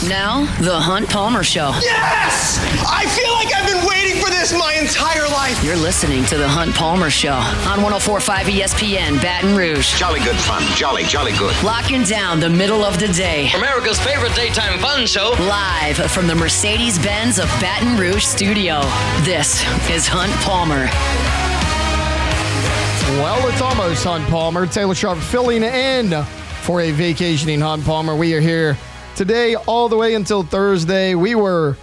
Now, The Hunt Palmer Show. Yes! I feel like I've been waiting for this my entire life. You're listening to The Hunt Palmer Show on 104.5 ESPN Baton Rouge. Jolly good fun. Jolly good. Locking down the middle of the day. America's favorite daytime fun show. Live from the Mercedes-Benz of Baton Rouge studio. This is Hunt Palmer. Well, it's almost Hunt Palmer. Taylor Sharp filling in for a vacationing Hunt Palmer. We are here today all the way until Thursday. We were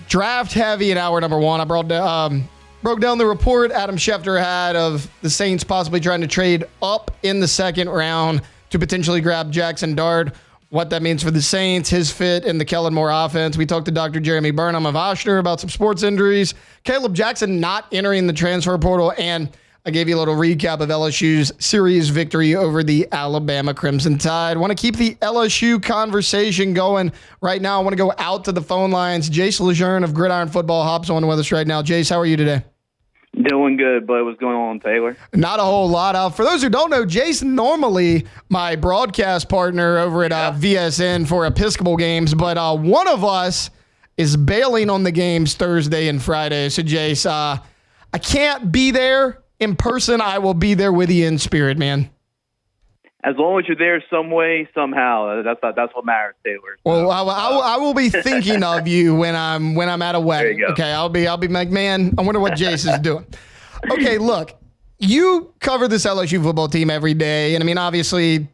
draft heavy in hour number one. I broke down the report Adam Schefter had of the Saints possibly trying to trade up in the second round to potentially grab Jackson Dart. What that means for the Saints, his fit in the Kellen Moore offense. We talked to Dr. Jeremy Burnham of Oshner about some sports injuries. Caleb Jackson not entering the transfer portal, and I gave you a little recap of LSU's series victory over the Alabama Crimson Tide. Want to keep the LSU conversation going right now. I want to go out to the phone lines. Jace LeJeune of Gridiron Football hops on with us right now. Jace, how are you today? Doing good, bud. What's going on, Taylor? Not a whole lot. For those who don't know, Jace normally my broadcast partner over at VSN for Episcopal games, but one of us is bailing on the games Thursday and Friday. So, Jace, I can't be there in person. I will be there with you in spirit, man. As long as you're there some way, somehow, that's what matters, Taylor. Well, I will be thinking of you when I'm at a wedding. There you go. Okay, I'll be like, man, I wonder what Jace is doing. Okay, look, you cover this LSU football team every day, and I mean, obviously,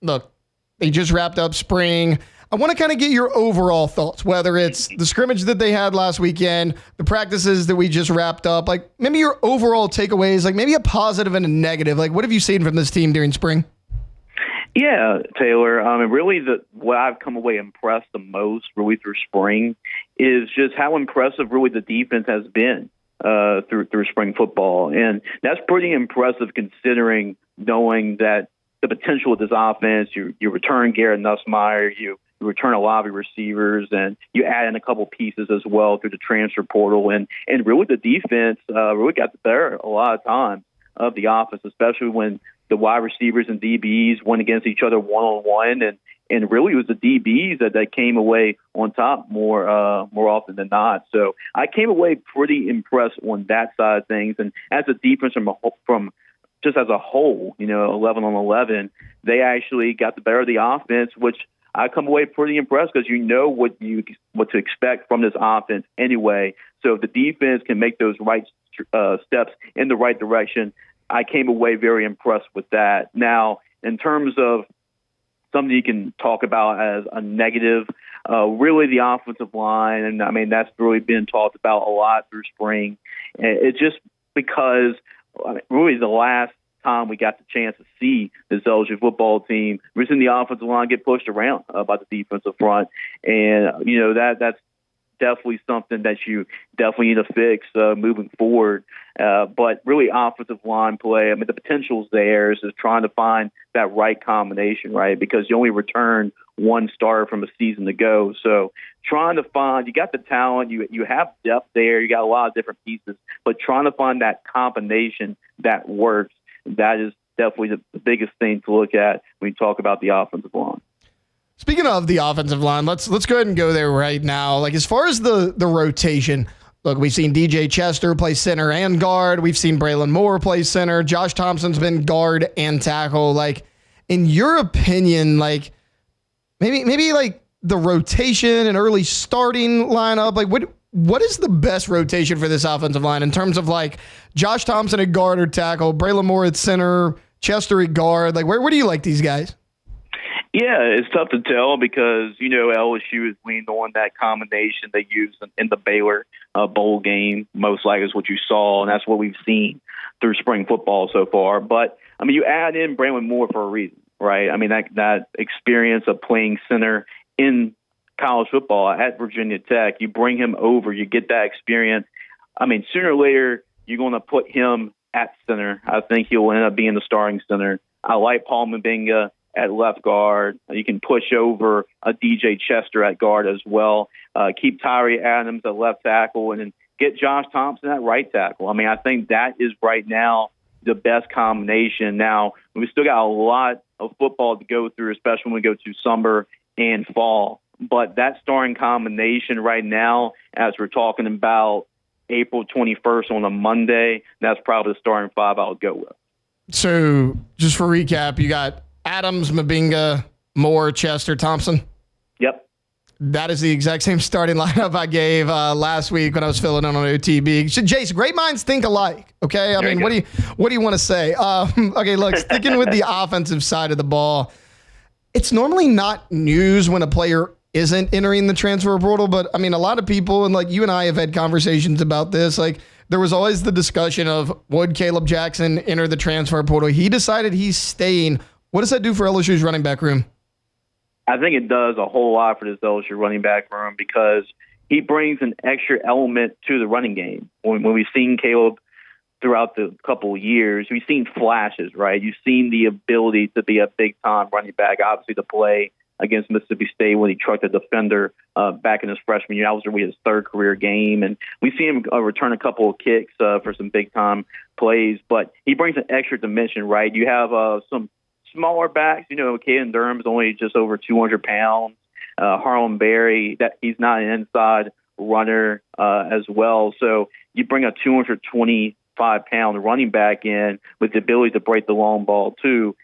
look, they just wrapped up spring. I want to kind of get your overall thoughts, whether it's the scrimmage that they had last weekend, the practices that we just wrapped up, like maybe your overall takeaways, like maybe a positive and a negative. Like, what have you seen from this team during spring? Yeah, Taylor. Really, what I've come away impressed the most, really through spring, is just how impressive really the defense has been through spring football, and that's pretty impressive considering knowing that the potential of this offense. You return Garrett Nussmeier, you return a lot of your receivers, and you add in a couple pieces as well through the transfer portal. And really the defense really got the better a lot of times of the offense, especially when the wide receivers and DBs went against each other one-on-one. And really it was the DBs that came away on top more often than not. So I came away pretty impressed on that side of things. And as a defense from just as a whole, 11 on 11, they actually got the better of the offense, which I come away pretty impressed because you know what to expect from this offense anyway. So if the defense can make those right steps in the right direction, I came away very impressed with that. Now, in terms of something you can talk about as a negative, really the offensive line, and I mean that's really been talked about a lot through spring. It's just because really the last time we got the chance to see this LSU football team, we're seeing the offensive line get pushed around by the defensive front, and that's definitely something that you definitely need to fix moving forward. But really, offensive line play, I mean, the potential's there. Is trying to find that right combination, right? Because you only return one starter from a season ago. So trying to find, you got the talent, you have depth there, you got a lot of different pieces, but trying to find that combination that works, that is definitely the biggest thing to look at when you talk about the offensive line. Speaking of the offensive line, let's go ahead and go there right now. Like, as far as the rotation, look, we've seen DJ Chester play center and guard. We've seen Braylon Moore play center. Josh Thompson's been guard and tackle. Like, in your opinion, like maybe like the rotation and early starting lineup, like what is the best rotation for this offensive line in terms of like Josh Thompson at guard or tackle, Braylon Moore at center, Chester at guard? Like, where do you like these guys? Yeah, it's tough to tell because, LSU has leaned on that combination they used in the Baylor bowl game. Most likely is what you saw, and that's what we've seen through spring football so far. But, I mean, you add in Braylon Moore for a reason, right? I mean, that experience of playing center in college football at Virginia Tech, you bring him over, you get that experience. I mean, sooner or later, you're going to put him at center. I think he'll end up being the starting center. I like Paul Mbenga at left guard. You can push over a DJ Chester at guard as well. Keep Tyree Adams at left tackle and then get Josh Thompson at right tackle. I mean, I think that is right now the best combination. Now, we still got a lot of football to go through, especially when we go to summer and fall. But that starting combination right now, as we're talking about April 21st on a Monday, that's probably the starting five I would go with. So just for recap, you got Adams, Mabinga, Moore, Chester, Thompson. Yep. That is the exact same starting lineup I gave last week when I was filling in on OTB. So, Jace, great minds think alike. Okay, I mean, what do you want to say? Okay, look, sticking with the offensive side of the ball, it's normally not news when a player isn't entering the transfer portal, but I mean, a lot of people, and like you and I have had conversations about this, like there was always the discussion of would Caleb Jackson enter the transfer portal? He decided he's staying. What does that do for LSU's running back room? I think it does a whole lot for this LSU running back room because he brings an extra element to the running game. When we've seen Caleb throughout the couple of years, we've seen flashes, right? You've seen the ability to be a big-time running back, obviously to play against Mississippi State when he trucked a defender back in his freshman year. That was really his third career game. And we see him return a couple of kicks for some big-time plays. But he brings an extra dimension, right? You have some smaller backs. You know, Caden Durham's only just over 200 pounds. Harlem Berry, that he's not an inside runner as well. So you bring a 225-pound running back in with the ability to break the long ball too.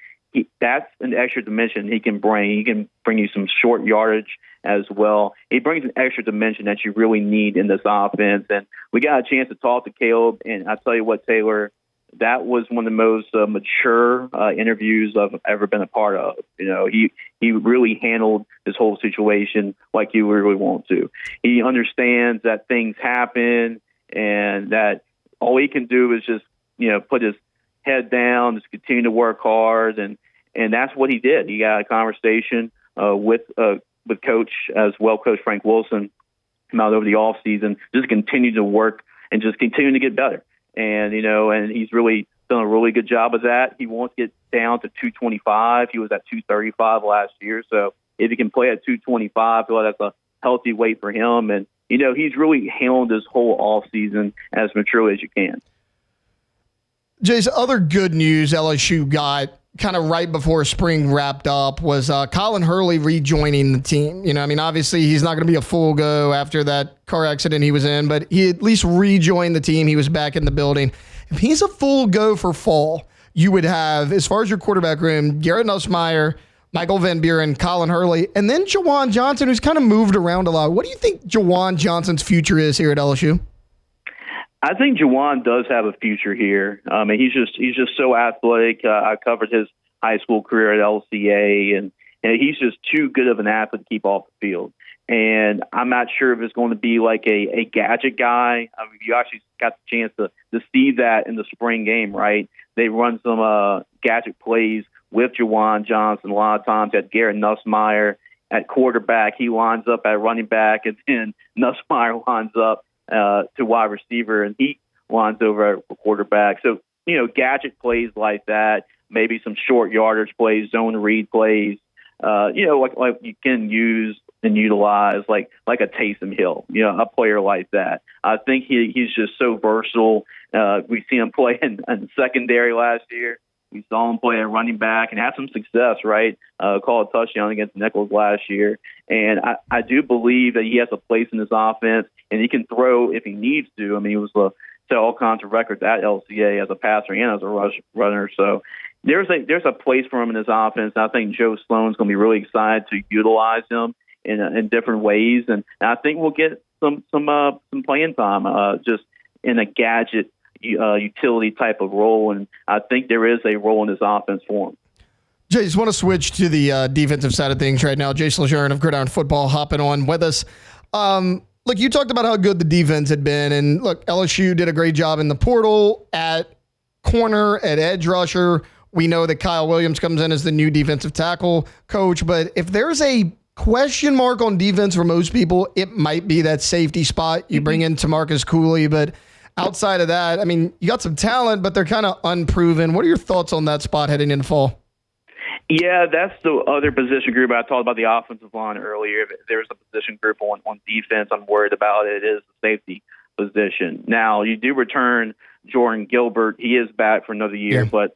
That's an extra dimension he can bring. He can bring you some short yardage as well. He brings an extra dimension that you really need in this offense. And we got a chance to talk to Caleb, and I tell you what, Taylor, that was one of the most mature interviews I've ever been a part of. You know, he really handled this whole situation like you really want to. He understands that things happen and that all he can do is just, you know, put his head down, just continue to work hard, and that's what he did. He got a conversation with Coach as well, Coach Frank Wilson, out over the offseason, just continue to work and just continue to get better. And, you know, and he's really done a really good job of that. He wants to get down to 225. He was at 235 last year. So if he can play at 225, well, that's a healthy weight for him. And, you know, he's really handled this whole offseason as maturely as you can. Jace, other good news LSU got kind of right before spring wrapped up was Colin Hurley rejoining the team. You know, I mean, obviously he's not going to be a full go after that car accident he was in, but he at least rejoined the team. He was back in the building. If he's a full go for fall, you would have, as far as your quarterback room, Garrett Nussmeier, Michael Van Buren, Colin Hurley, and then Jawan Johnson, who's kind of moved around a lot. What do you think Jawan Johnson's future is here at LSU? I think Jawan does have a future here. He's just so athletic. I covered his high school career at LCA, and he's just too good of an athlete to keep off the field. And I'm not sure if it's going to be like a gadget guy. I mean, you actually got the chance to see that in the spring game, right? They run some gadget plays with Jawan Johnson. A lot of times at Garrett Nussmeier at quarterback, he lines up at running back, and then Nussmeier lines up to wide receiver, and he lines over at quarterback. So, you know, gadget plays like that, maybe some short yardage plays, zone read plays, you know, like you can use and utilize like a Taysom Hill, you know, a player like that. I think he's just so versatile. We've seen him play in secondary last year. We saw him play at running back and have some success, right? Call a touchdown against Nichols last year. And I do believe that he has a place in this offense, and he can throw if he needs to. I mean, he was set all kinds of records at LCA as a passer and as a runner. So there's a place for him in this offense. I think Joe Sloan's going to be really excited to utilize him in different ways, and I think we'll get some playing time just in a gadget utility type of role, and I think there is a role in this offense for him. Jace, want to switch to the defensive side of things right now. Jace LeJeune of Gridiron Football hopping on with us. Look, you talked about how good the defense had been, and look, LSU did a great job in the portal at corner, at edge rusher. We know that Kyle Williams comes in as the new defensive tackle coach, but if there's a question mark on defense for most people, it might be that safety spot. You bring in Tamarcus Cooley, but outside of that, I mean, you got some talent, but they're kind of unproven. What are your thoughts on that spot heading into fall? Yeah, that's the other position group. I talked about the offensive line earlier. If there's a position group on defense I'm worried about, it is the safety position. Now, you do return Jordan Gilbert. He is back for another year, but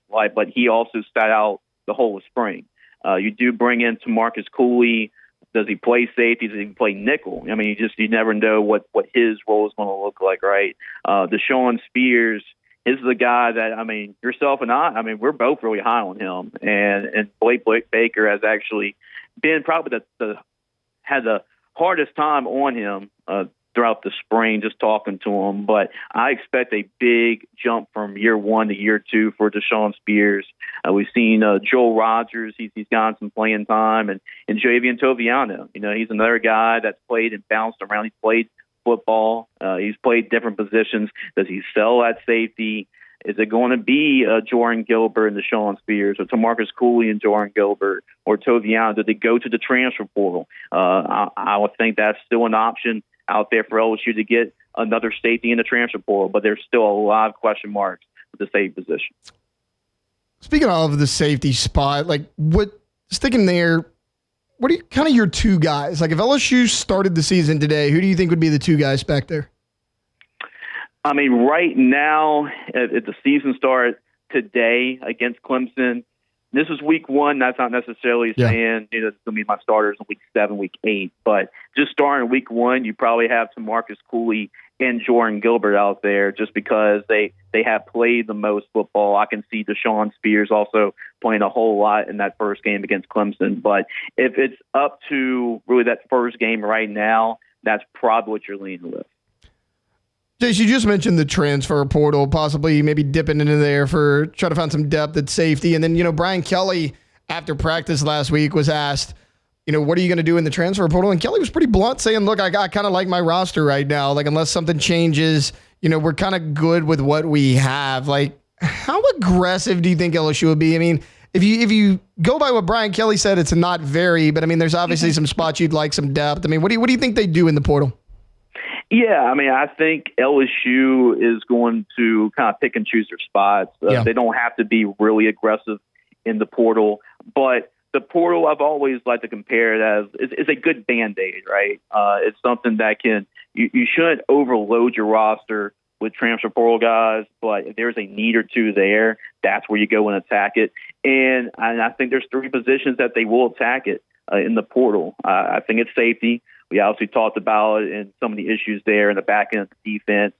he also sat out the whole of spring. You do bring in Tamarcus Cooley. does he play safety? Does he play nickel? I mean, you never know what his role is going to look like, right? Deshaun Spears, this is a guy that, I mean, yourself and I mean, we're both really high on him. And Blake Baker has actually been probably had the hardest time on him throughout the spring, just talking to him. But I expect a big jump from year 1 to year 2 for Deshaun Spears. We've seen Joel Rogers. He's gotten some playing time. And Javian Toviano, he's another guy that's played and bounced around. He's played football. He's played different positions. Does he sell at safety? Is it going to be Jordan Gilbert and Deshaun Spears, or Tamarcus Cooley and Jordan Gilbert, or Toviano? Did they go to the transfer portal? I would think that's still an option out there for LSU to get another safety in the transfer portal, but there's still a lot of question marks with the safety position. Speaking of the safety spot, sticking there, what are kind of your two guys? Like, if LSU started the season today, who do you think would be the two guys back there? I mean, right now, at the season start today against Clemson, this is week 1. That's not necessarily saying it's going to be my starters in week 7, week 8. But just starting week 1, you probably have Tamarcus Cooley and Jordan Gilbert out there just because they have played the most football. I can see Deshaun Spears also playing a whole lot in that first game against Clemson. But if it's up to really that first game right now, that's probably what you're leaning with. Jace, you just mentioned the transfer portal, possibly maybe dipping into there for trying to find some depth at safety. And then, Brian Kelly, after practice last week, was asked, what are you going to do in the transfer portal? And Kelly was pretty blunt, saying, look, I kind of like my roster right now. Like, unless something changes, we're kind of good with what we have. Like, how aggressive do you think LSU would be? I mean, if you go by what Brian Kelly said, it's not very, but I mean, there's obviously some spots you'd like some depth. I mean, what do you think they do in the portal? Yeah, I mean, I think LSU is going to kind of pick and choose their spots. They don't have to be really aggressive in the portal, but the portal I've always liked to compare it as is a good Band-Aid, right? It's something that you shouldn't overload your roster with transfer portal guys, but if there's a need or two there, that's where you go and attack it. And I think there's 3 positions that they will attack it in the portal. I think it's safety. We obviously talked about it and some of the issues there in the back end of the defense,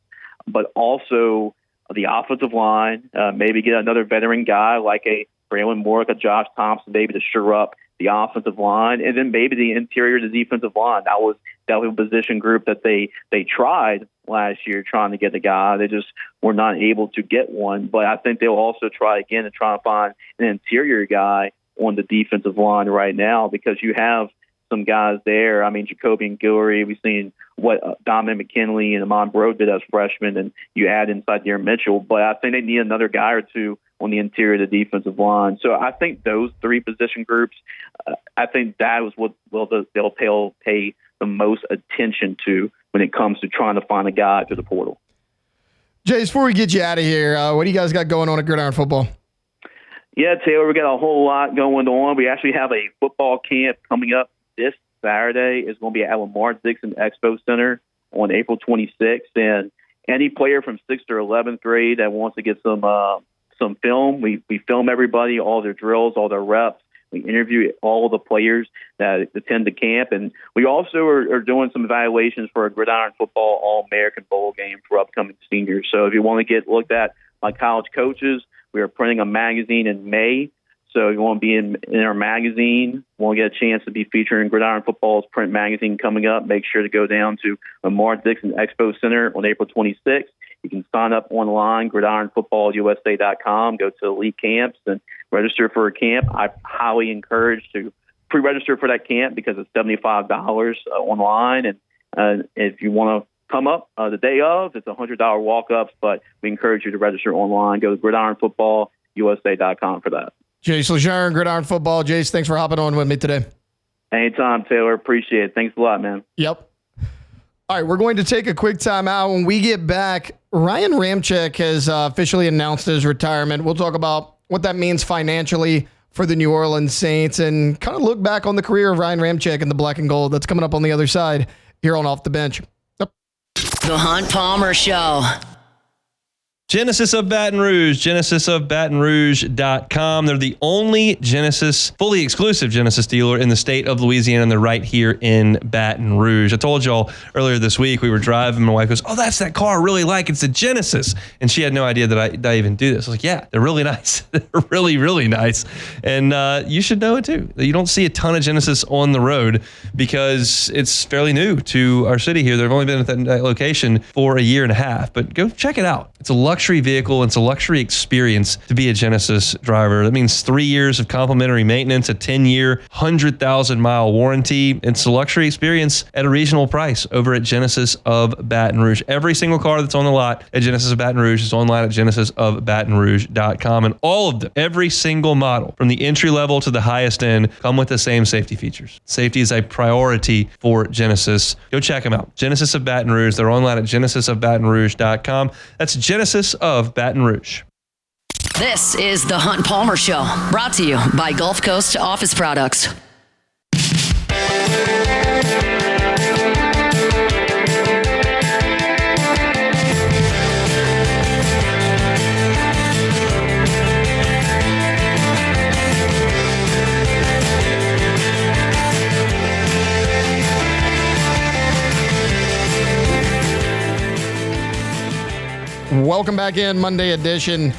but also the offensive line. Maybe get another veteran guy like a Braylon Moore, like a Josh Thompson, maybe to shore up the offensive line, and then maybe the interior of the defensive line. That was a position group that they tried last year trying to get a guy. They just were not able to get one. But I think they'll also try again to try and find an interior guy on the defensive line right now because you have some guys there. I mean, Jacoby and Guillory, we've seen what Donovan McKinley and Amon Bro did as freshmen, and you add inside Darren Mitchell. But I think they need another guy or two on the interior of the defensive line. So I think those 3 position groups, I think that is what they'll pay the most attention to when it comes to trying to find a guy to the portal. Jace, before we get you out of here, what do you guys got going on at Gridiron Football? Yeah, Taylor, we got a whole lot going on. We actually have a football camp coming up this Saturday. Is going to be at Lamar Dixon Expo Center on April 26th. And any player from 6th or 11th grade that wants to get some film, we film everybody, all their drills, all their reps. We interview all of the players that attend the camp. And we also are doing some evaluations for a Gridiron Football All-American Bowl game for upcoming seniors. So if you want to get looked at by college coaches, we are printing a magazine in May. So if you want to be in our magazine, want to get a chance to be featured in Gridiron Football's print magazine coming up, make sure to go down to Lamar Dixon Expo Center on April 26th. You can sign up online, gridironfootballusa.com, go to Elite Camps and register for a camp. I highly encourage to pre-register for that camp because it's $75 online. And if you want to come up the day of, it's $100 walk-ups, but we encourage you to register online. Go to gridironfootballusa.com for that. Jace LeJeune, Gridiron Football. Jace, thanks for hopping on with me today. Anytime, Taylor. Appreciate it. Thanks a lot, man. Yep. All right, we're going to take a quick time out. When we get back, Ryan Ramczyk has officially announced his retirement. We'll talk about what that means financially for the New Orleans Saints and kind of look back on the career of Ryan Ramczyk and the black and gold. That's coming up on the other side here on Off the Bench. Yep. The Hunt Palmer Show. Genesis of Baton Rouge, genesisofbatonrouge.com. They're the only fully exclusive Genesis dealer in the state of Louisiana, and they're right here in Baton Rouge. I told y'all earlier this week, we were driving, my wife goes, oh, that's that car I really like. It's a Genesis. And she had no idea that I even do this. I was like, yeah, they're really nice. They're really, really nice. And you should know it too. You don't see a ton of Genesis on the road because it's fairly new to our city here. They've only been at that location for a year and a half, but go check it out. It's a luxury vehicle. It's a luxury experience to be a Genesis driver. That means 3 years of complimentary maintenance, a 10-year, 100,000-mile warranty. It's a luxury experience at a reasonable price over at Genesis of Baton Rouge. Every single car that's on the lot at Genesis of Baton Rouge is online at genesisofbatonrouge.com. And all of them, every single model, from the entry level to the highest end, come with the same safety features. Safety is a priority for Genesis. Go check them out. Genesis of Baton Rouge. They're online at genesisofbatonrouge.com. That's Genesis of Baton Rouge. This is the Hunt Palmer Show, brought to you by Gulf Coast Office Products. Welcome back in, Monday edition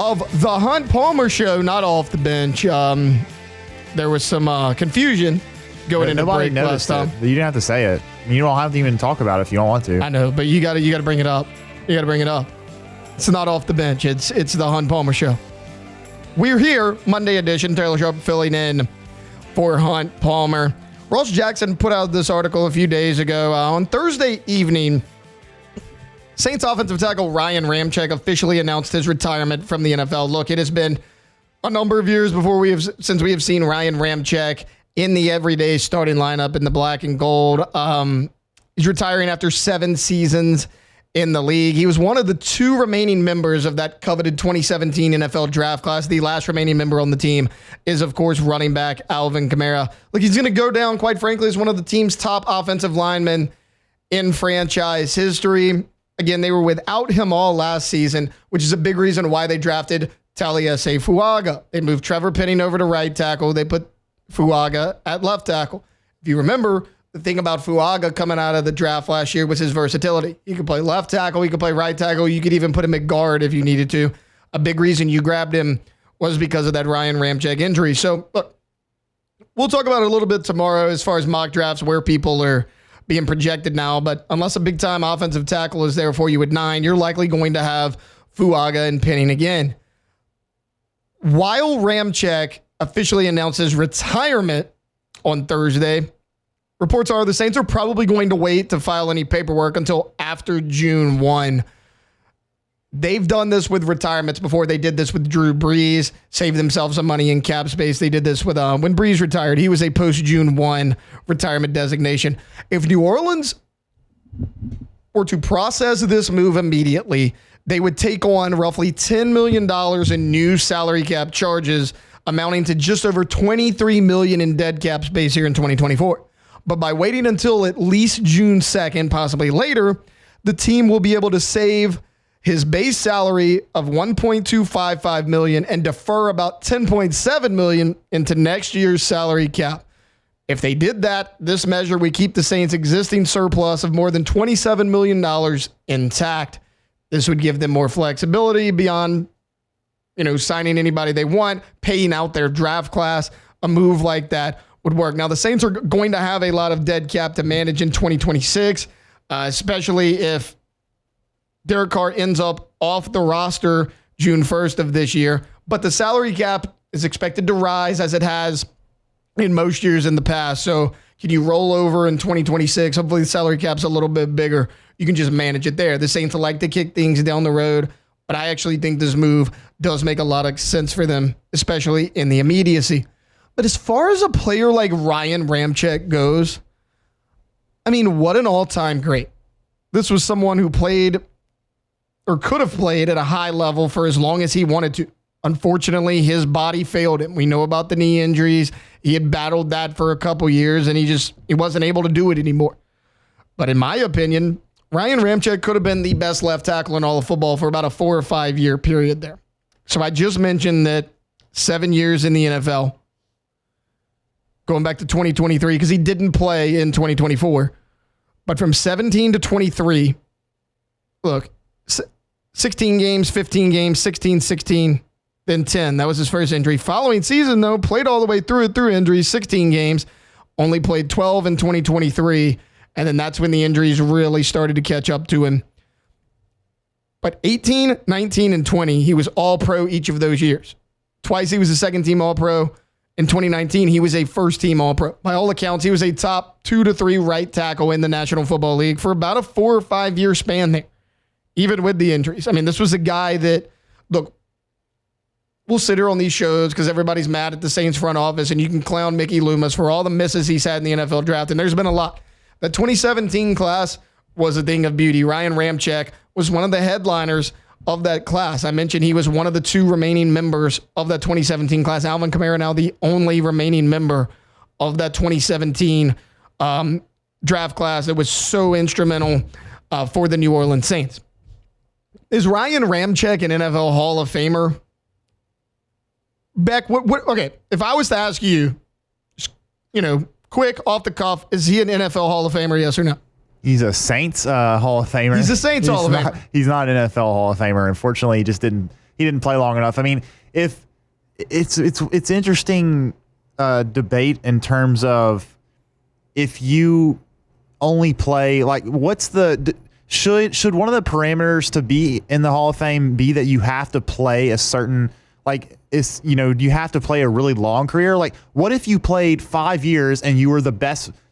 of the Hunt Palmer Show, not off the bench. There was some confusion going into break last time. You didn't have to say it. You don't have to even talk about it if you don't want to. I know, but you got to bring it up. You got to bring it up. It's not off the bench. It's the Hunt Palmer Show. We're here, Monday edition. Taylor Sharp filling in for Hunt Palmer. Ross Jackson put out this article a few days ago. On Thursday evening, Saints offensive tackle Ryan Ramczyk officially announced his retirement from the NFL. Look, it has been a number of years since we have seen Ryan Ramczyk in the everyday starting lineup in the black and gold. He's retiring after 7 seasons in the league. He was one of the 2 remaining members of that coveted 2017 NFL draft class. The last remaining member on the team is, of course, running back Alvin Kamara. Look, he's going to go down, quite frankly, as one of the team's top offensive linemen in franchise history. Again, they were without him all last season, which is a big reason why they drafted Taliese Fuaga. They moved Trevor Penning over to right tackle. They put Fuaga at left tackle. If you remember, the thing about Fuaga coming out of the draft last year was his versatility. He could play left tackle. He could play right tackle. You could even put him at guard if you needed to. A big reason you grabbed him was because of that Ryan Ramczyk injury. So, look, we'll talk about it a little bit tomorrow as far as mock drafts, where people are being projected now, but unless a big-time offensive tackle is there for you at 9, you're likely going to have Fuaga and Penning again. While Ramczyk officially announces retirement on Thursday, reports are the Saints are probably going to wait to file any paperwork until after June 1. They've done this with retirements before. They did this with Drew Brees, saved themselves some money in cap space. They did this with when Brees retired. He was a post-June 1 retirement designation. If New Orleans were to process this move immediately, they would take on roughly $10 million in new salary cap charges, amounting to just over $23 million in dead cap space here in 2024. But by waiting until at least June 2nd, possibly later, the team will be able to save his base salary of $1.255 million and defer about $10.7 million into next year's salary cap. If they did that, this measure would keep the Saints' existing surplus of more than $27 million intact. This would give them more flexibility beyond, signing anybody they want, paying out their draft class. A move like that would work. Now, the Saints are going to have a lot of dead cap to manage in 2026, especially if Derek Carr ends up off the roster June 1st of this year. But the salary cap is expected to rise as it has in most years in the past. So can you roll over in 2026? Hopefully the salary cap's a little bit bigger. You can just manage it there. The Saints like to kick things down the road, but I actually think this move does make a lot of sense for them, especially in the immediacy. But as far as a player like Ryan Ramczyk goes, what an all-time great. This was someone who played or could have played at a high level for as long as he wanted to. Unfortunately, his body failed him. We know about the knee injuries. He had battled that for a couple years, and he wasn't able to do it anymore. But in my opinion, Ryan Ramczyk could have been the best left tackle in all of football for about a 4 or 5 year period there. So I just mentioned that 7 years in the NFL, going back to 2023, because he didn't play in 2024. But from 17 to 23, look, 16 games, 15 games, 16, then 10. That was his first injury. Following season, though, played all the way through injuries, 16 games, only played 12 in 2023. And then that's when the injuries really started to catch up to him. But 18, 19, and 20, he was all-pro each of those years. Twice he was a second-team all-pro. In 2019, he was a first-team all-pro. By all accounts, he was a top 2 to 3 right tackle in the National Football League for about a 4 or 5 year span there, even with the injuries. I mean, this was a guy that, look, we'll sit here on these shows because everybody's mad at the Saints front office, and you can clown Mickey Loomis for all the misses he's had in the NFL draft, and there's been a lot. The 2017 class was a thing of beauty. Ryan Ramczyk was one of the headliners of that class. I mentioned he was one of the 2 remaining members of that 2017 class. Alvin Kamara now the only remaining member of that 2017 draft class that was so instrumental for the New Orleans Saints. Is Ryan Ramczyk an NFL Hall of Famer? Beck, okay, if I was to ask you, quick, off the cuff, is he an NFL Hall of Famer, yes or no? He's a Saints Hall of Famer. He's a Saints Hall of Famer. He's not an NFL Hall of Famer. Unfortunately, he didn't play long enough. I mean, if it's interesting debate in terms of if you only play, like, what's the should one of the parameters to be in the Hall of Fame be that you have to play a certain, like, do you have to play a really long career? Like, what if you played 5 years and you were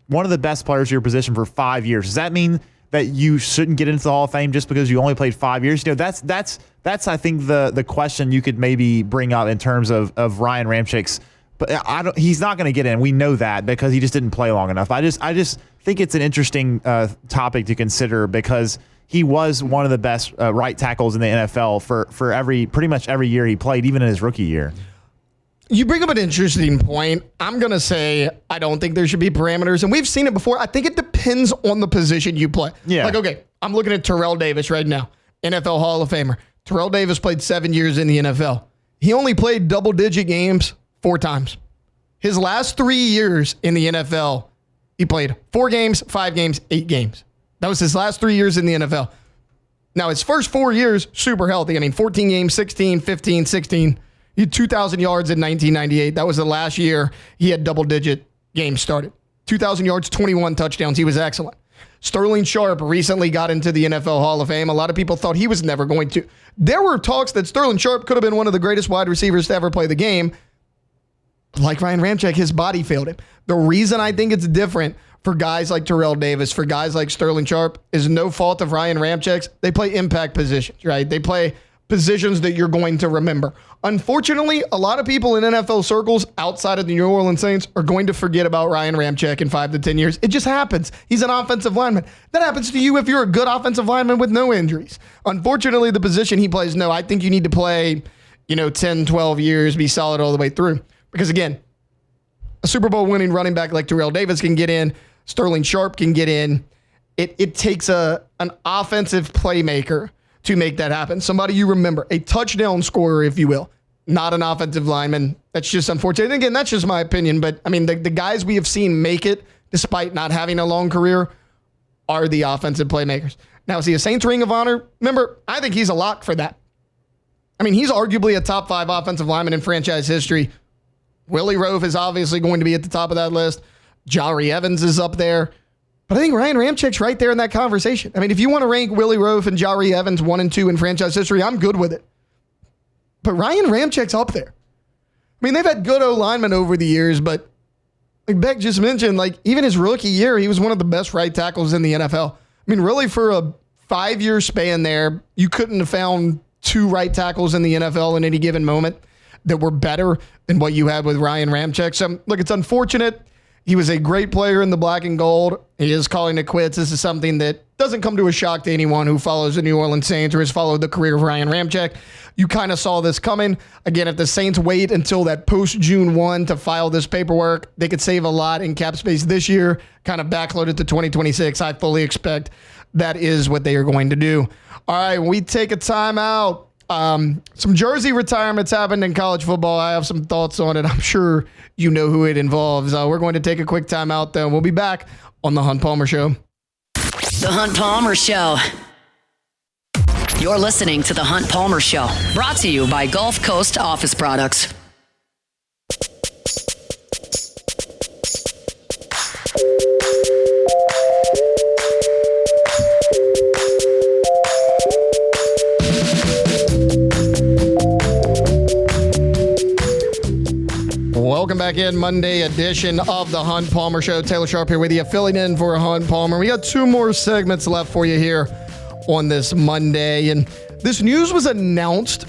one of the best players of your position for 5 years? Does that mean that you shouldn't get into the Hall of Fame just because you only played 5 years? That's I think the question you could maybe bring up in terms of Ryan Ramczyk's. But he's not going to get in. We know that because he just didn't play long enough. I just think it's an interesting topic to consider because he was one of the best right tackles in the NFL for pretty much every year he played, even in his rookie year. You bring up an interesting point. I'm going to say I don't think there should be parameters, and we've seen it before. I think it depends on the position you play. Yeah. Like, okay, I'm looking at Terrell Davis right now, NFL Hall of Famer. Terrell Davis played 7 years in the NFL. He only played double-digit games 4 times. His last 3 years in the NFL, he played 4 games, 5 games, 8 games. That was his last 3 years in the NFL. Now, his first 4 years, super healthy. I mean, 14 games, 16, 15, 16. He had 2,000 yards in 1998. That was the last year he had double-digit games started. 2,000 yards, 21 touchdowns. He was excellent. Sterling Sharp recently got into the NFL Hall of Fame. A lot of people thought he was never going to. There were talks that Sterling Sharp could have been one of the greatest wide receivers to ever play the game. Like Ryan Ramczyk, his body failed him. The reason I think it's different for guys like Terrell Davis, for guys like Sterling Sharp, is no fault of Ryan Ramczyk's. They play impact positions, right? They play positions that you're going to remember. Unfortunately, a lot of people in NFL circles outside of the New Orleans Saints are going to forget about Ryan Ramczyk in 5 to 10 years. It just happens. He's an offensive lineman. That happens to you if you're a good offensive lineman with no injuries. Unfortunately, the position he plays, no, I think you need to play, 10, 12 years, be solid all the way through. Because again, a Super Bowl winning running back like Terrell Davis can get in, Sterling Sharp can get in. It takes an offensive playmaker to make that happen. Somebody you remember, a touchdown scorer, if you will, not an offensive lineman. That's just unfortunate. And again, that's just my opinion. But I mean, the guys we have seen make it, despite not having a long career, are the offensive playmakers. Now, is he a Saints Ring of Honor? Remember, I think he's a lock for that. I mean, he's arguably a top 5 offensive lineman in franchise history. Willie Roaf is obviously going to be at the top of that list. Jari Evans is up there. But I think Ryan Ramczyk's right there in that conversation. I mean, if you want to rank Willie Roaf and Jari Evans 1 and 2 in franchise history, I'm good with it. But Ryan Ramczyk's up there. I mean, they've had good O-linemen over the years, but like Beck just mentioned, like even his rookie year, he was one of the best right tackles in the NFL. I mean, really for a 5-year span there, you couldn't have found 2 right tackles in the NFL in any given moment that were better than what you had with Ryan Ramczyk. So, look, it's unfortunate. He was a great player in the black and gold. He is calling it quits. This is something that doesn't come to a shock to anyone who follows the New Orleans Saints or has followed the career of Ryan Ramczyk. You kind of saw this coming. Again, if the Saints wait until that post-June 1 to file this paperwork, they could save a lot in cap space this year, kind of backload it to 2026. I fully expect that is what they are going to do. All right, we take a timeout. Some jersey retirements happened in college football. I have some thoughts on it. I'm sure you know who it involves. We're going to take a quick timeout, though. We'll be back on The Hunt Palmer Show. The Hunt Palmer Show. You're listening to The Hunt Palmer Show, brought to you by Gulf Coast Office Products. Welcome back in, Monday edition of the Hunt Palmer Show. Taylor Sharp here with you, filling in for Hunt Palmer. We got 2 more segments left for you here on this Monday. And this news was announced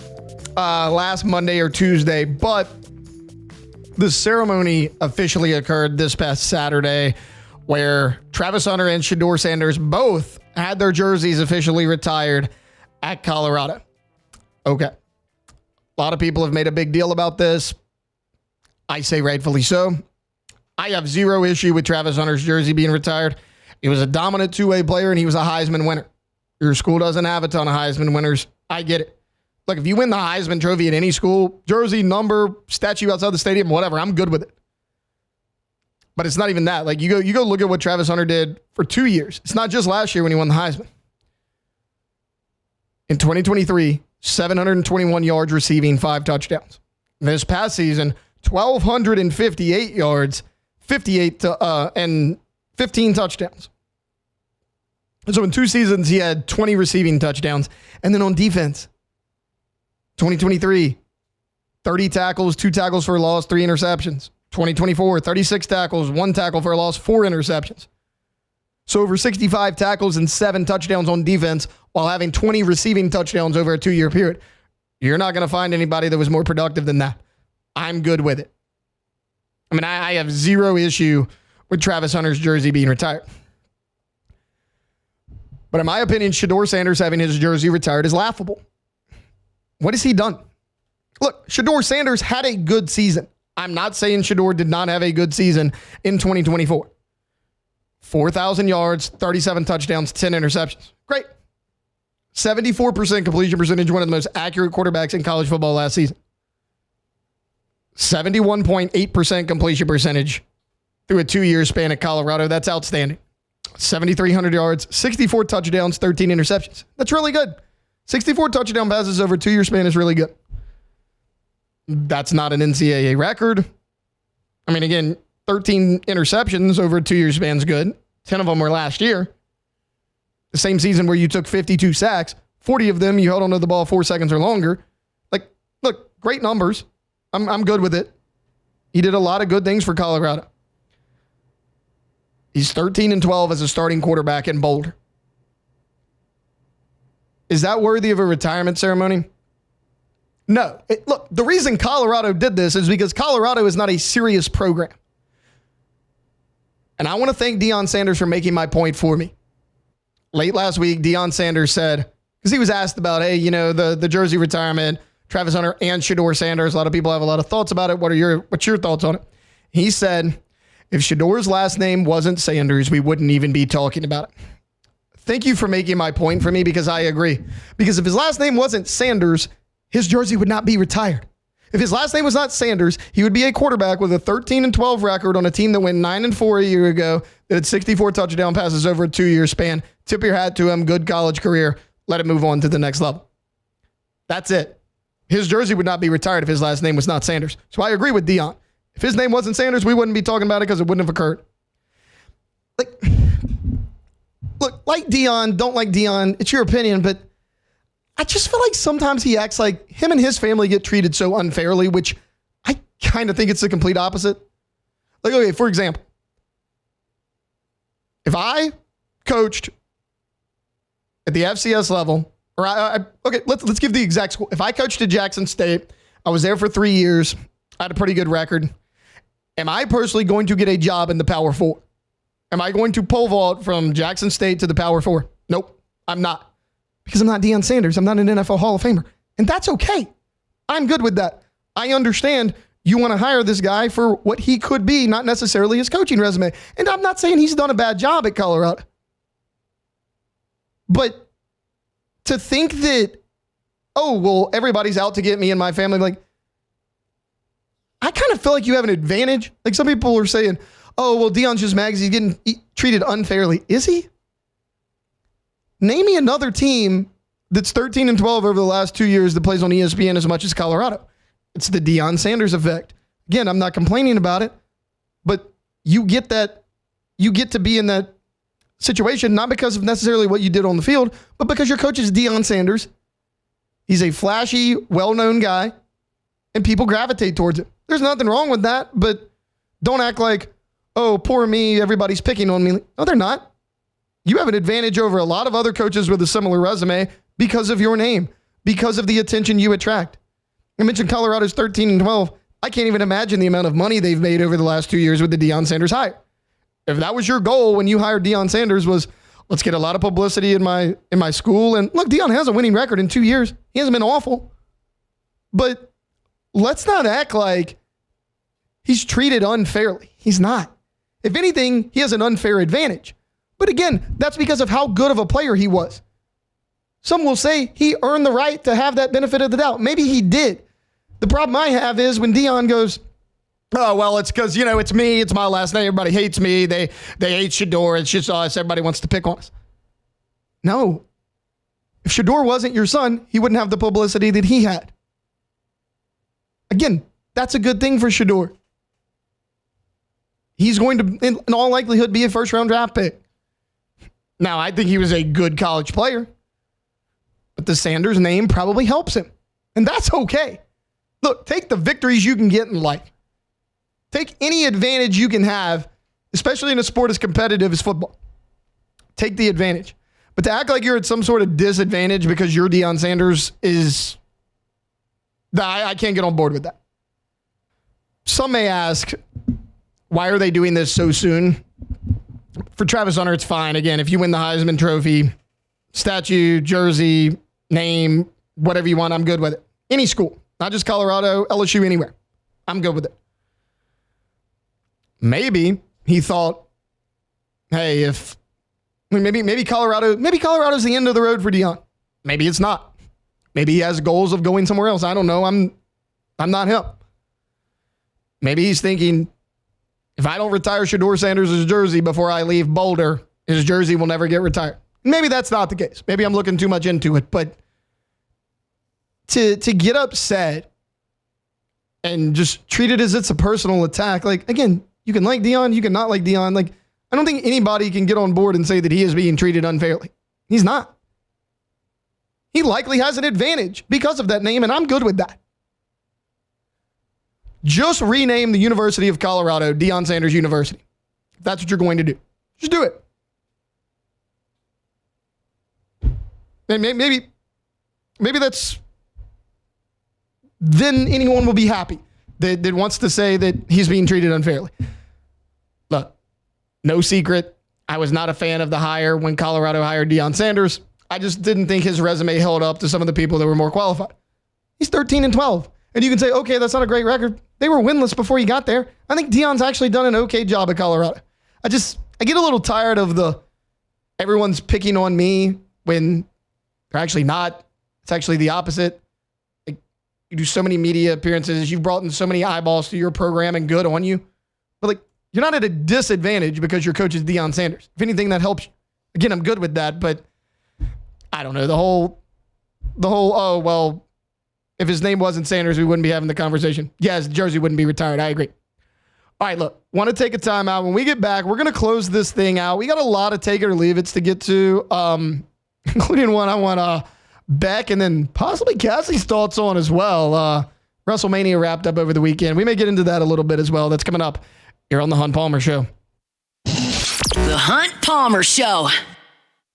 last Monday or Tuesday, but the ceremony officially occurred this past Saturday, where Travis Hunter and Shedeur Sanders both had their jerseys officially retired at Colorado. Okay. A lot of people have made a big deal about this. I say rightfully so. I have zero issue with Travis Hunter's jersey being retired. He was a dominant two-way player, and he was a Heisman winner. Your school doesn't have a ton of Heisman winners. I get it. Look, if you win the Heisman Trophy at any school, jersey, number, statue outside the stadium, whatever, I'm good with it. But it's not even that. Like, you go look at what Travis Hunter did for 2 years. It's not just last year when he won the Heisman. In 2023, 721 yards receiving, 5 touchdowns. This past season, 1,258 yards, and 15 touchdowns. So in 2 seasons, he had 20 receiving touchdowns. And then on defense, 2023, 30 tackles, 2 tackles for a loss, 3 interceptions. 2024, 36 tackles, 1 tackle for a loss, 4 interceptions. So over 65 tackles and 7 touchdowns on defense while having 20 receiving touchdowns over a 2-year period. You're not going to find anybody that was more productive than that. I'm good with it. I mean, I have zero issue with Travis Hunter's jersey being retired. But in my opinion, Shedeur Sanders having his jersey retired is laughable. What has he done? Look, Shedeur Sanders had a good season. I'm not saying Shedeur did not have a good season in 2024. 4,000 yards, 37 touchdowns, 10 interceptions. Great. 74% completion percentage, one of the most accurate quarterbacks in college football last season. 71.8% completion percentage through a 2-year span at Colorado. That's outstanding. 7,300 yards, 64 touchdowns, 13 interceptions. That's really good. 64 touchdown passes over a 2-year span is really good. That's not an NCAA record. I mean, again, 13 interceptions over a 2-year span is good. 10 of them were last year. The same season where you took 52 sacks, 40 of them you held onto the ball 4 seconds or longer. Like, look, great numbers. I'm good with it. He did a lot of good things for Colorado. He's 13-12 as a starting quarterback in Boulder. Is that worthy of a retirement ceremony? No. Look, the reason Colorado did this is because Colorado is not a serious program. And I want to thank Deion Sanders for making my point for me. Late last week, Deion Sanders said, because he was asked about, hey, the jersey retirement, Travis Hunter and Shedeur Sanders. A lot of people have a lot of thoughts about it. What's your thoughts on it? He said, if Shedeur's last name wasn't Sanders, we wouldn't even be talking about it. Thank you for making my point for me, because I agree. Because if his last name wasn't Sanders, his jersey would not be retired. If his last name was not Sanders, he would be a quarterback with a 13-12 record on a team that went 9-4 a year ago, that had 64 touchdown passes over a 2-year span. Tip your hat to him. Good college career. Let him move on to the next level. That's it. His jersey would not be retired if his last name was not Sanders. So I agree with Deion. If his name wasn't Sanders, we wouldn't be talking about it because it wouldn't have occurred. Like Deion, don't like Deion. It's your opinion, but I just feel like sometimes he acts like him and his family get treated so unfairly, which I kind of think it's the complete opposite. Like, okay, for example, if I coached at the FCS level, or let's give the exact school. If I coached at Jackson State, I was there for 3 years, I had a pretty good record. Am I personally going to get a job in the Power 4? Am I going to pole vault from Jackson State to the Power 4? Nope, I'm not. Because I'm not Deion Sanders. I'm not an NFL Hall of Famer. And that's okay. I'm good with that. I understand you want to hire this guy for what he could be, not necessarily his coaching resume. And I'm not saying he's done a bad job at Colorado. But to think that, oh, well, everybody's out to get me and my family, like, I kind of feel like you have an advantage. Like some people are saying, oh, well, Deion's just mad because he's getting treated unfairly. Is he? Name me another team that's 13-12 over the last 2 years that plays on ESPN as much as Colorado. It's the Deion Sanders effect. Again, I'm not complaining about it, but you get that, you get to be in that situation, not because of necessarily what you did on the field, but because your coach is Deion Sanders. He's a flashy, well-known guy, and people gravitate towards it. There's nothing wrong with that, but don't act like, oh, poor me, everybody's picking on me. No, they're not. You have an advantage over a lot of other coaches with a similar resume because of your name, because of the attention you attract. I mentioned Colorado's 13-12. I can't even imagine the amount of money they've made over the last 2 years with the Deion Sanders hire. If that was your goal when you hired Deion Sanders was, let's get a lot of publicity in my school. And look, Deion has a winning record in 2 years. He hasn't been awful. But let's not act like he's treated unfairly. He's not. If anything, he has an unfair advantage. But again, that's because of how good of a player he was. Some will say he earned the right to have that benefit of the doubt. Maybe he did. The problem I have is when Deion goes, oh, well, it's because, it's me. It's my last name. Everybody hates me. They hate Shedeur. It's just us. Everybody wants to pick on us. No. If Shedeur wasn't your son, he wouldn't have the publicity that he had. Again, that's a good thing for Shedeur. He's going to, in all likelihood, be a first-round draft pick. Now, I think he was a good college player, but the Sanders name probably helps him, and that's okay. Look, take the victories you can get in life. Take any advantage you can have, especially in a sport as competitive as football. Take the advantage. But to act like you're at some sort of disadvantage because you're Deion Sanders is... I can't get on board with that. Some may ask, why are they doing this so soon? For Travis Hunter, it's fine. Again, if you win the Heisman Trophy, statue, jersey, name, whatever you want, I'm good with it. Any school, not just Colorado, LSU, anywhere. I'm good with it. Maybe he thought, hey, maybe Colorado's the end of the road for Deion. Maybe it's not. Maybe he has goals of going somewhere else. I don't know. I'm not him. Maybe he's thinking, if I don't retire Shedeur Sanders' jersey before I leave Boulder, his jersey will never get retired. Maybe that's not the case. Maybe I'm looking too much into it. But to get upset and just treat it as it's a personal attack, like, again, you can like Deion, you can not like Deion. Like, I don't think anybody can get on board and say that he is being treated unfairly. He's not. He likely has an advantage because of that name, and I'm good with that. Just rename the University of Colorado Deion Sanders University. If that's what you're going to do, just do it. And maybe that's, then anyone will be happy that wants to say that he's being treated unfairly. Look, no secret, I was not a fan of the hire when Colorado hired Deion Sanders. I just didn't think his resume held up to some of the people that were more qualified. He's 13-12. And you can say, okay, that's not a great record. They were winless before he got there. I think Deion's actually done an okay job at Colorado. I get a little tired of everyone's picking on me when they're actually not. It's actually the opposite. Like, you do so many media appearances. You've brought in so many eyeballs to your program and good on you. But like, you're not at a disadvantage because your coach is Deion Sanders. If anything, that helps you. Again, I'm good with that, but I don't know. The whole, oh, well, if his name wasn't Sanders, we wouldn't be having the conversation. Yeah, his jersey wouldn't be retired. I agree. All right, look, want to take a time out. When we get back, we're going to close this thing out. We got a lot of take it or leave it's to get to, including one I want Beck and then possibly Cassie's thoughts on as well. WrestleMania wrapped up over the weekend. We may get into that a little bit as well. That's coming up here on The Hunt Palmer Show. The Hunt Palmer Show.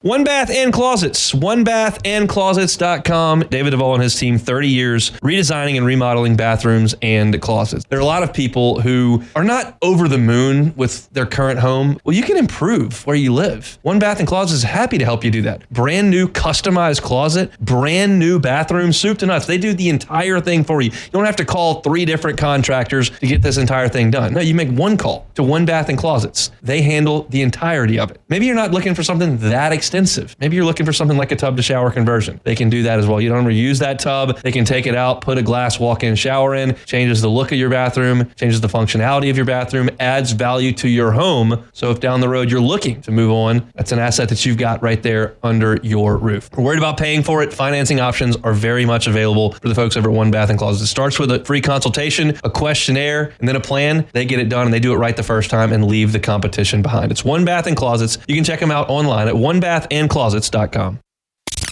One Bath and Closets, onebathandclosets.com. David Duvall and his team, 30 years redesigning and remodeling bathrooms and closets. There are a lot of people who are not over the moon with their current home. Well, you can improve where you live. One Bath and Closets is happy to help you do that. Brand new customized closet, brand new bathroom, soup to nuts. They do the entire thing for you. You don't have to call 3 different contractors to get this entire thing done. No, you make one call to One Bath and Closets. They handle the entirety of it. Maybe you're not looking for something that extensive. Maybe you're looking for something like a tub to shower conversion. They can do that as well. You don't reuse that tub. They can take it out, put a glass walk-in shower in, changes the look of your bathroom, changes the functionality of your bathroom, adds value to your home. So if down the road you're looking to move on, that's an asset that you've got right there under your roof. We're worried about paying for it. Financing options are very much available for the folks over at One Bath and Closets. It starts with a free consultation, a questionnaire, and then a plan. They get it done and they do it right the first time and leave the competition behind. It's One Bath and Closets. You can check them out online at onebathandclosets.com.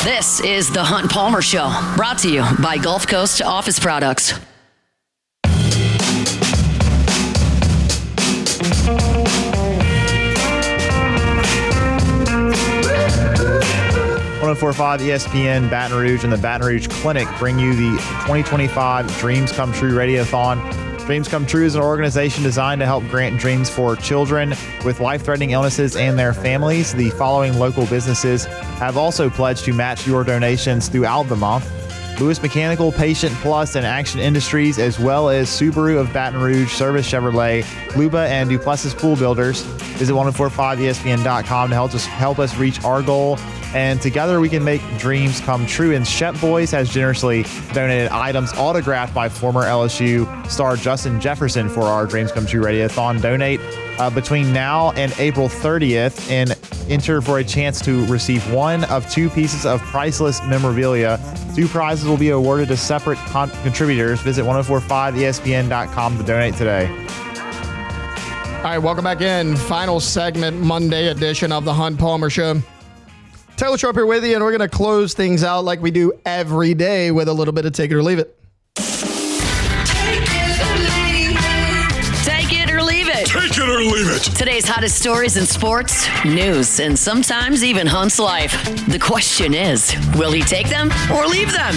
This is the Hunt Palmer Show, brought to you by Gulf Coast Office Products. 104.5 ESPN Baton Rouge and the Baton Rouge Clinic bring you the 2025 Dreams Come True Radiothon. Dreams Come True is an organization designed to help grant dreams for children with life-threatening illnesses and their families. The following local businesses have also pledged to match your donations throughout the month: Lewis Mechanical, Patient Plus, and Action Industries, as well as Subaru of Baton Rouge, Service Chevrolet, Luba, and Duplessis Pool Builders. Visit 1045ESPN.com to help us reach our goal, and together we can make dreams come true. And Shep Boys has generously donated items autographed by former LSU star Justin Jefferson for our Dreams Come True Radiothon. Donate between now and April 30th and enter for a chance to receive one of 2 pieces of priceless memorabilia. 2 prizes will be awarded to separate contributors. Visit 1045ESPN.com to donate today. All right, welcome back in. Final segment, Monday edition of the Hunt Palmer Show. Taylor Sharp here with you, and we're going to close things out like we do every day with a little bit of Take It or Leave It. Take it or leave it. Take it or leave it. Today's hottest stories in sports, news, and sometimes even Hunt's life. The question is, will he take them or leave them?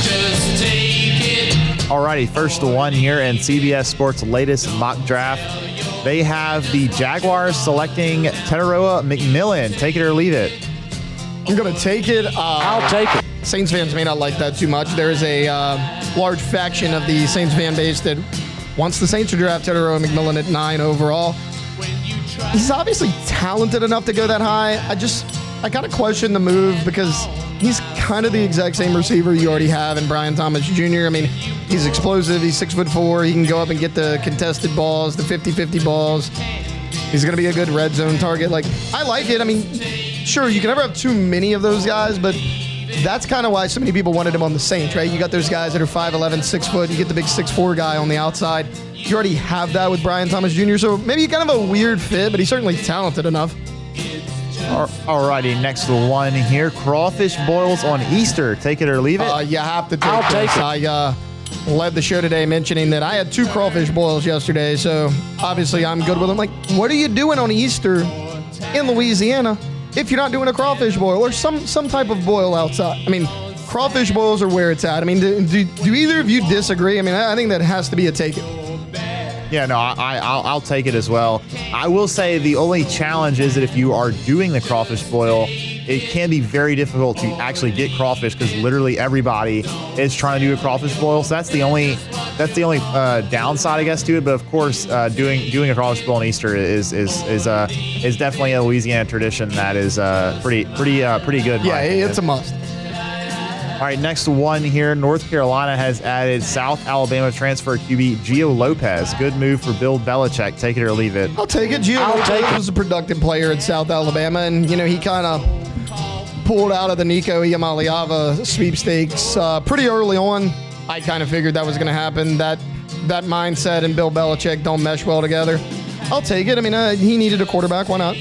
Just take it. Alrighty, first one here in CBS Sports' latest mock draft. They have the Jaguars selecting Teteroa McMillan. Take it or leave it. I'm going to take it. I'll take it. Saints fans may not like that too much. There is a large faction of the Saints fan base that wants the Saints to draft Teteroa McMillan at 9 overall. He's obviously talented enough to go that high. I kind of question the move because he's kind of the exact same receiver you already have in Brian Thomas Jr. I mean, he's explosive. He's 6'4". He can go up and get the contested balls, the 50-50 balls. He's going to be a good red zone target. Like, I like it. I mean, sure, you can never have too many of those guys, but that's kind of why so many people wanted him on the Saints, right? You got those guys that are 5'11", 6 foot. You get the big 6'4" guy on the outside. You already have that with Brian Thomas Jr., so maybe kind of a weird fit, but he's certainly talented enough. Alrighty, next one here. Crawfish boils on Easter. Take it or leave it? You have to take this. I led the show today mentioning that I had 2 crawfish boils yesterday, so obviously I'm good with them. Like, what are you doing on Easter in Louisiana if you're not doing a crawfish boil or some type of boil outside? I mean, crawfish boils are where it's at. I mean, do either of you disagree? I mean, I think that has to be a take it. Yeah, no, I'll take it as well. I will say the only challenge is that if you are doing the crawfish boil, it can be very difficult to actually get crawfish because literally everybody is trying to do a crawfish boil. So that's the only downside, I guess, to it. But of course, doing a crawfish boil on Easter is definitely a Louisiana tradition that is pretty good. Yeah, it's a must. All right, next one here. North Carolina has added South Alabama transfer QB Gio Lopez. Good move for Bill Belichick. Take it or leave it. I'll take it. Gio Lopez was a productive player at South Alabama, and he kind of pulled out of the Nico Iamaleava sweepstakes pretty early on. I kind of figured that was going to happen. That mindset and Bill Belichick don't mesh well together. I'll take it. I mean, he needed a quarterback. Why not?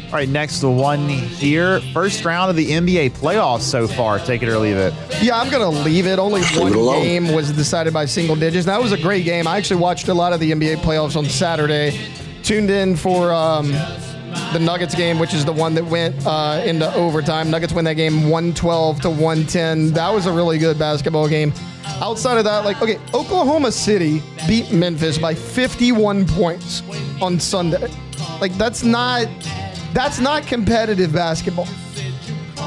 All right, next one here. First round of the NBA playoffs so far. Take it or leave it. Yeah, I'm going to leave it. Only one game was decided by single digits. That was a great game. I actually watched a lot of the NBA playoffs on Saturday. Tuned in for the Nuggets game, which is the one that went into overtime. Nuggets win that game 112-110. That was a really good basketball game. Outside of that, Oklahoma City beat Memphis by 51 points on Sunday. That's not competitive basketball.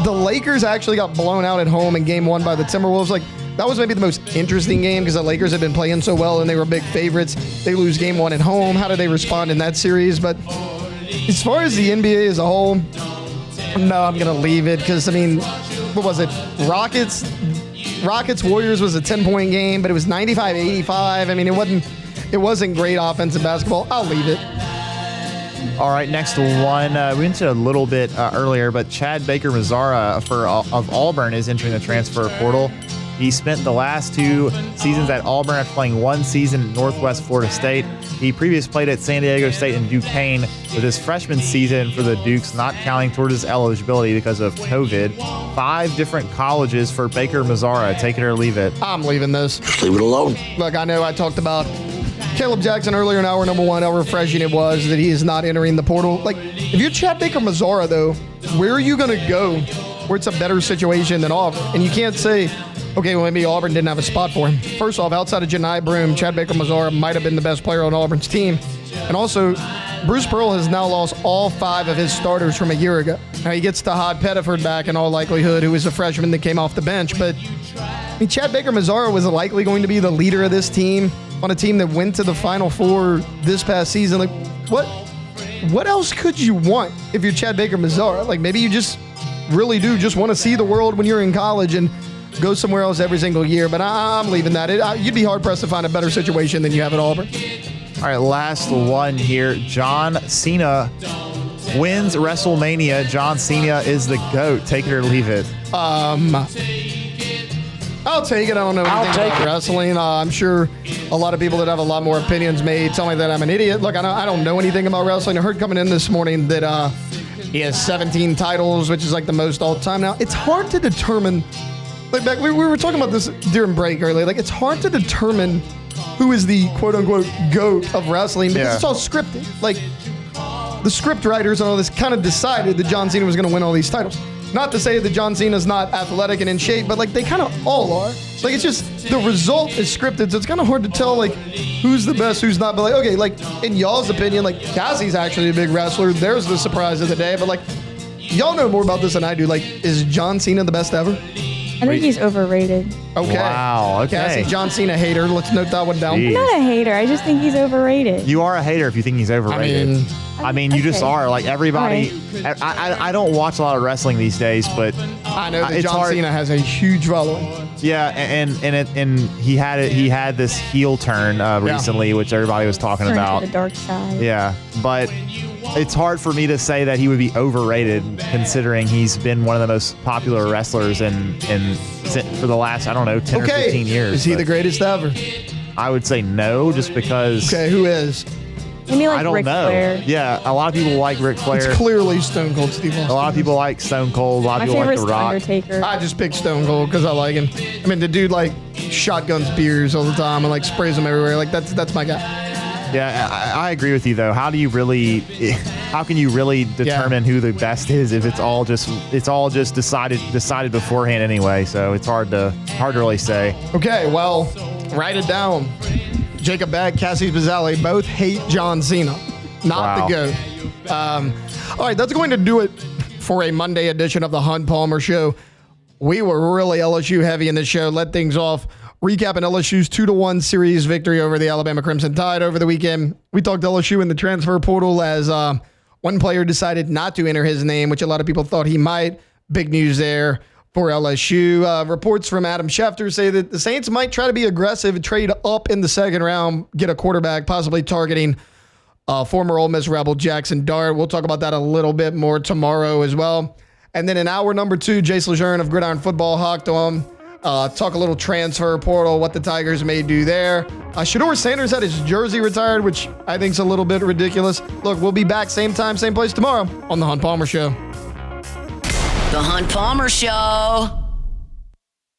The Lakers actually got blown out at home in game 1 by the Timberwolves. That was maybe the most interesting game because the Lakers had been playing so well and they were big favorites. They lose game 1 at home. How do they respond in that series? But as far as the NBA as a whole, no, I'm going to leave it because, what was it? Rockets Warriors was a 10-point game, but it was 95-85. It wasn't great offensive basketball. I'll leave it. All right, next one. We mentioned a little bit earlier, but Chad Baker-Mazara of Auburn is entering the transfer portal. He spent the last 2 seasons at Auburn after playing 1 season at Northwest Florida State. He previously played at San Diego State and Duquesne, with his freshman season for the Dukes not counting towards his eligibility because of COVID. 5 different colleges for Baker-Mazara. Take it or leave it. I'm leaving this. Just leave it alone. Look, I know I talked about Caleb Jackson earlier in hour number 1, how refreshing it was that he is not entering the portal. If you're Chad Baker-Mazara, though, where are you going to go where it's a better situation than Auburn? And you can't say, okay, well, maybe Auburn didn't have a spot for him. First off, outside of Janai Broome, Chad Baker-Mazara might have been the best player on Auburn's team. And also, Bruce Pearl has now lost all 5 of his starters from a year ago. Now, he gets Todd Pettiford back in all likelihood, who was a freshman that came off the bench. But Chad Baker-Mazara was likely going to be the leader of this team on a team that went to the Final Four this past season. What else could you want if you're Chad Baker-Mazara? Maybe you just really do just want to see the world when you're in college and go somewhere else every single year. But I'm leaving that. You'd be hard-pressed to find a better situation than you have at Auburn. All right, last one here. John Cena wins WrestleMania. John Cena is the GOAT. Take it or leave it. I'll take it. I don't know anything about wrestling. I'm sure a lot of people that have a lot more opinions may tell me that I'm an idiot. Look, I don't know anything about wrestling. I heard coming in this morning that he has 17 titles, which is the most all time. Now, it's hard to determine. We were talking about this during break earlier. It's hard to determine who is the quote-unquote GOAT of wrestling because it's all scripted. The script writers and all this kind of decided that John Cena was going to win all these titles. Not to say that John Cena's not athletic and in shape, but they kind of all are. It's just the result is scripted, so it's kind of hard to tell who's the best, who's not. But in y'all's opinion, Cassie's actually a big wrestler. There's the surprise of the day. But y'all know more about this than I do. Is John Cena the best ever? I think he's overrated. Okay. Wow. Okay. Cassie, John Cena hater. Let's note that one down. Jeez. I'm not a hater. I just think he's overrated. You are a hater if you think he's overrated. You just are. Everybody. Right. I don't watch a lot of wrestling these days, but I know that John Cena has a huge following. Yeah, and he had this heel turn recently, which everybody was talking about. To the dark side. Yeah, but it's hard for me to say that he would be overrated, considering he's been one of the most popular wrestlers for the last 10 or 15 years. Is he the greatest ever? I would say no, just because. Okay, who is? Maybe I don't Ric know. Flair. Yeah, a lot of people like Ric Flair. It's clearly Stone Cold Steve Austin. A lot of people like Stone Cold. A lot of people like The Rock. Undertaker. I just picked Stone Cold because I like him. The dude shotguns beers all the time and sprays them everywhere. That's my guy. Yeah, I agree with you though. How can you really determine who the best is if it's all just decided beforehand anyway? So it's hard to really say. Okay, well, write it down. Jacob Beck, Cassie Bizzali both hate John Cena. Not the GOAT. All right, that's going to do it for a Monday edition of the Hunt Palmer Show. We were really LSU heavy in this show. Led things off recapping LSU's 2-1 series victory over the Alabama Crimson Tide over the weekend. We talked LSU in the transfer portal as one player decided not to enter his name, which a lot of people thought he might. Big news there for LSU. Reports from Adam Schefter say that the Saints might try to be aggressive, trade up in the second round, get a quarterback, possibly targeting former Ole Miss Rebel Jackson Dart. We'll talk about that a little bit more tomorrow as well. And then in hour number 2, Jace LeJeune of Gridiron Football hocked on. Talk a little transfer portal, what the Tigers may do there. Shedeur Sanders had his jersey retired, which I think is a little bit ridiculous. Look, we'll be back same time, same place tomorrow on The Hunt Palmer Show. The Hunt Palmer Show.